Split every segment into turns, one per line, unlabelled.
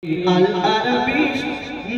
আল আরবি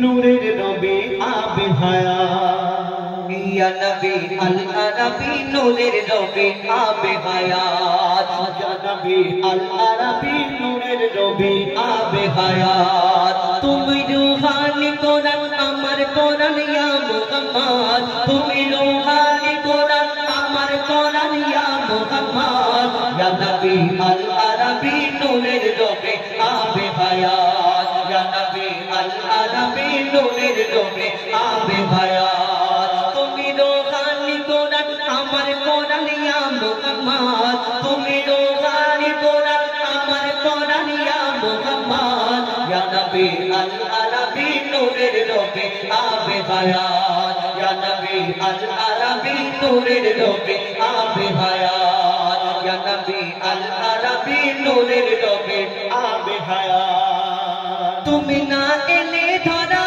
নূরের নবী আবে হায়াত ইয়া নবী আল আরবি নূরের নবী আবে হায়াত ইয়া নবী আল আরবি নূরের নবী আবে হায়াত তুমি রূহানি কোরআন আমার কোরআন ইয়া মুহাম্মদ তুমি রূহানি কোরআন আমার কোরআন ইয়া মুহাম্মদ ইয়া নবী আল আরবি নূরের নবী আবে হায়াত ইয়া নবী আল আরবি নূরের নবী আবে হায়াত তুমি রূহানি কোরআন আমার কোরআন ইয়া মুহাম্মদ তুমি রূহানি কোরআন আমার কোরআন ইয়া মুহাম্মদ ইয়া নবী আল আরবি নূরের নবী আবে হায়াত ইয়া নবী আল আরবি নূরের নবী আবে হায়াত ইয়া নবী আল আরবি নূরের নবী আবে হায়াত তুমি না এলে ধরা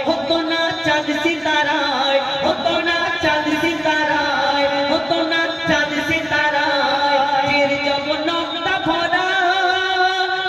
হতো না চাঁদ সিতারায় হতো না চাঁদ সিতারায় হতো না চাঁদ সিতারায় ফির যমনটা ভরা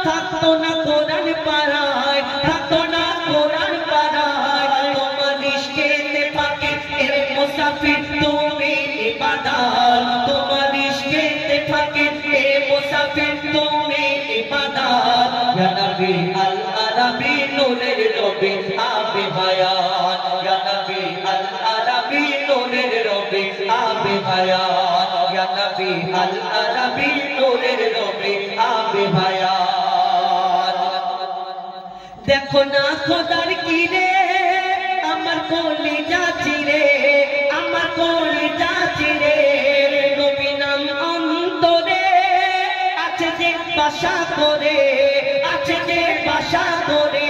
থাকতো না কোরআন পাড়ায় থাকতো না কোরআন পাড়ায় তোমার ইশকেতে পাকে এর মুসাফির তুমি ইবাদত তোমার ইশকেতে পাকে এ মুসাফির তুমি ইবাদত ইয়া নবী আল আরবি নূরের নবী আবে হায়াত ইয়া নবী আল আরবি নূরের নবী আবে হায়াত ইয়া নবী আল আরবি নূরের নবী আবে হায়াত দেখো না খোদার কিরে আমার কলিজা চিরে আমার কলিজা চিরে নবী নাম অন্তরে আছে যে বাসা করে আছে যে বাসা করে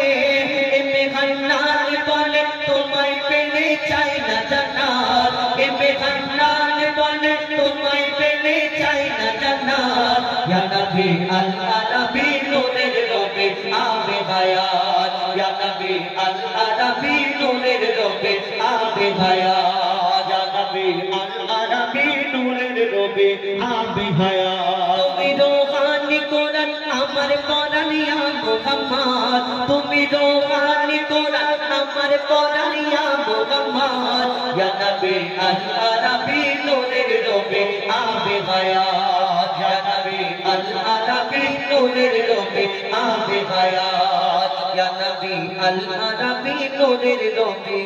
এমে হান্নান বলে তোমায় পেলে চাই না জান্নাত এমে হান্নান বলে তোমায় পেলে চাই না জান্নাত ইয়া নবী আল আরবি নূরের নবী আবে হায়াত ইয়া নবী আল আরবি নূরের নবী আবে হায়াত ইয়া নবী আল আরবি নূরের নবী আবে হায়াত তুমি রূহানি কোরআন আমার কোরআন ইয়া মুহাম্মদ তুমি রূহানি কোরআন আমার কোরআন ইয়া মুহাম্মদ ইয়া নবী আল আরবি নূরের নবী আবে হায়াত ইয়া নবী আল আরবি নূরের নবী আবে হায়াত ইয়া নবী আল আরবি নূরের নবী